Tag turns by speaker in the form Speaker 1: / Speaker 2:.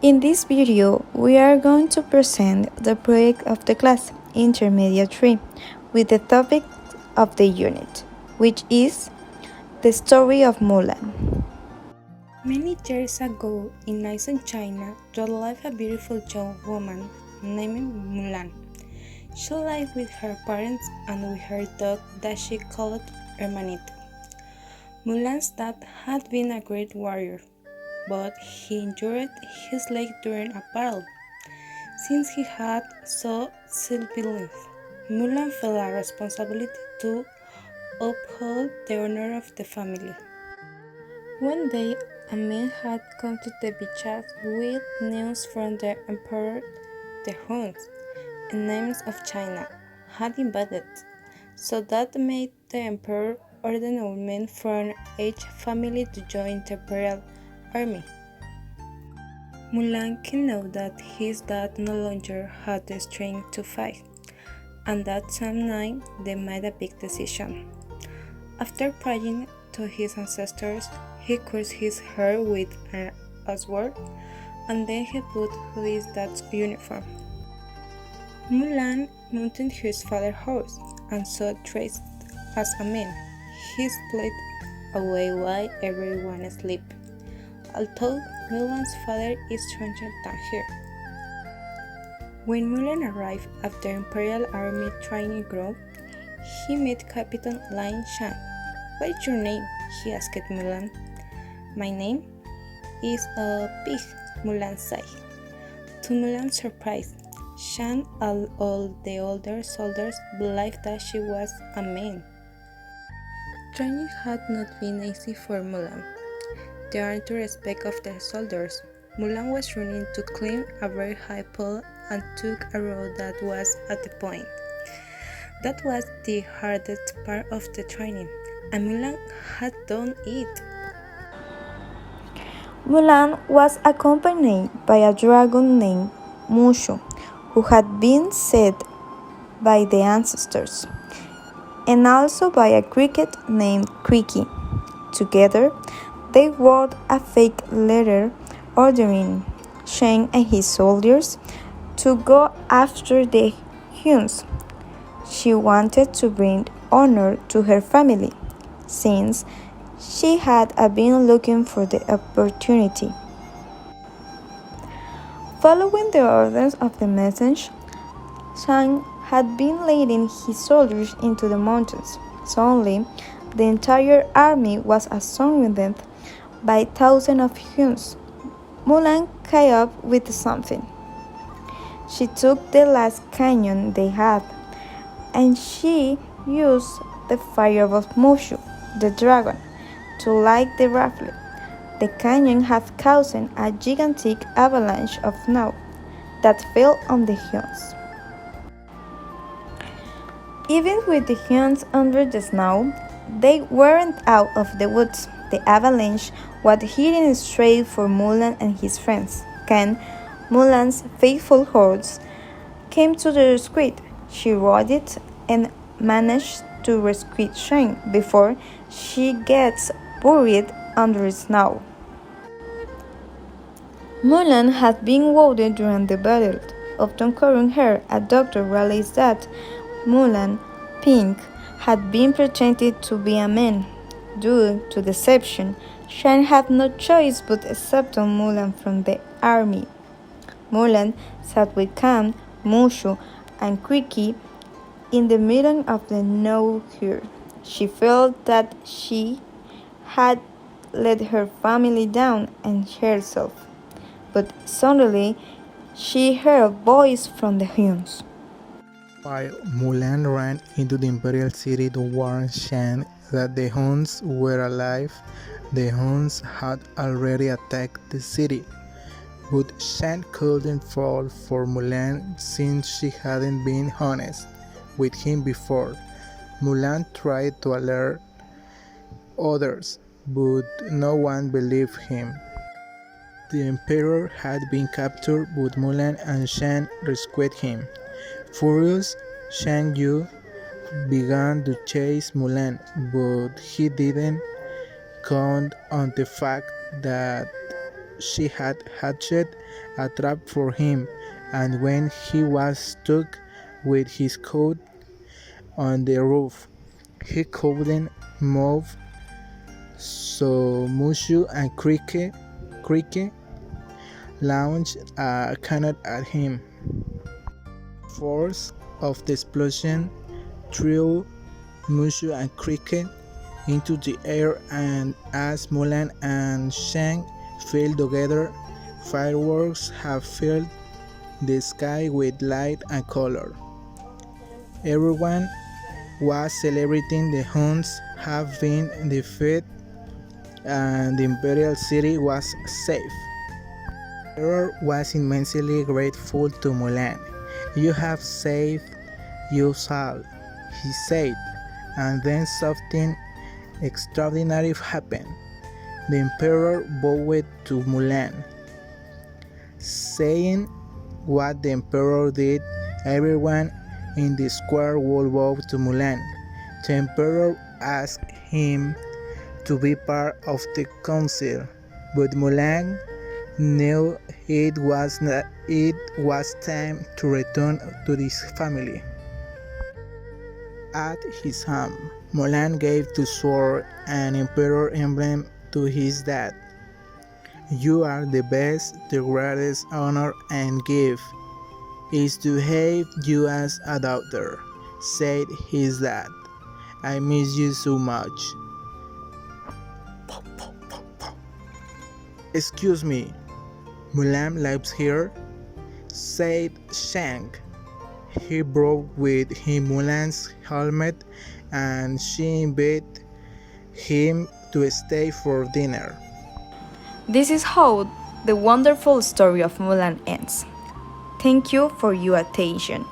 Speaker 1: In this video, we are going to present the project of the class Intermediate 3 with the topic of the unit, which is the story of Mulán.
Speaker 2: Many years ago, in ancient China, there lived a beautiful young woman named Mulan. She lived with her parents and with her dog that she called Hermanito. Mulan's dad had been a great warrior, but he injured his leg during a battle. Since he had so self-belief, Mulan felt a responsibility to uphold the honor of the family. One day, a man had come to the beaches with news from the emperor. The Huns, enemies of China, had invaded, so that made the emperor order all men from each family to join the imperial army. Mulan can know that his dad no longer had the strength to fight, and that same night they made a big decision. After praying to his ancestors, he cursed his hair with a sword, and then he put his dad's uniform. Mulan mounted his father's horse, and so dressed as a man. He split away while everyone slept. Although Mulan's father is stranger than her. When Mulan arrived at the Imperial Army training ground, he met Captain Lion Shan. "What is your name?" he asked Mulan. "My name is a pig," Mulan said. To Mulan's surprise, Shan and all the older soldiers believed that she was a man. Training had not been easy for Mulan. They earned the respect of the soldiers. Mulan was running to climb a very high pole and took a road that was at the point. That was the hardest part of the training, and Mulan had done it.
Speaker 1: Mulán was accompanied by a dragon named Mushu, who had been set by the ancestors, and also by a cricket named Cricky. Together, they wrote a fake letter ordering Shang and his soldiers to go after the Huns. She wanted to bring honor to her family, since she had been looking for the opportunity. Following the orders of the message, Shang had been leading his soldiers into the mountains. Suddenly, the entire army was surrounded by thousands of Huns. Mulan came up with something. She took the last cannon they had, and she used the fire of Mushu, the dragon, to light the rifle. The canyon had caused a gigantic avalanche of snow that fell on the Huns. Even with the Huns under the snow, they weren't out of the woods. The avalanche was heading straight for Mulan and his friends. Can Mulan's faithful horse came to the rescue. She rode it and managed to rescue Shang before she gets buried under snow. Mulan had been wounded during the battle. Upon curing her, a doctor realized that Mulan, Pink, had been pretended to be a man. Due to deception, Shang had no choice but accept Mulan from the army. Mulan sat with Khan, Mushu, and Cricky in the middle of the no here. She felt that she had let her family down and herself. But suddenly she heard a voice from the Huns.
Speaker 3: While Mulan ran into the imperial city to warn Shan that the Huns were alive, the Huns had already attacked the city. But Shan couldn't fall for Mulan since she hadn't been honest with him before. Mulan tried to alert others, but no one believed him. The emperor had been captured, but Mulan and Shan rescued him. Furious, Shang Yu began to chase Mulan, but he didn't count on the fact that she had hatched a trap for him, and when he was stuck with his coat on the roof, he couldn't move. So Mushu and Cricket launched a cannon at him. Force of the explosion threw Mushu and Cricket into the air, and as Mulan and Shang fell together, fireworks have filled the sky with light and color. Everyone was celebrating. The Huns have been defeated and the imperial city was safe. Emperor was immensely grateful to Mulan. "You have saved us all," he said, and then something extraordinary happened. The emperor bowed to Mulan. Saying what the emperor did, everyone in the square would bow to Mulan. The emperor asked him to be part of the council, but Mulan knew it was time to return to his family. At his home, Mulan gave the sword and emperor emblem to his dad. "You are the best. The greatest honor and gift is to have you as a daughter," said his dad. "I miss you so much." "Excuse me, Mulan lives here," said Shang. He broke with him Mulan's helmet, and she invited him to stay for dinner.
Speaker 1: This is how the wonderful story of Mulan ends. Thank you for your attention.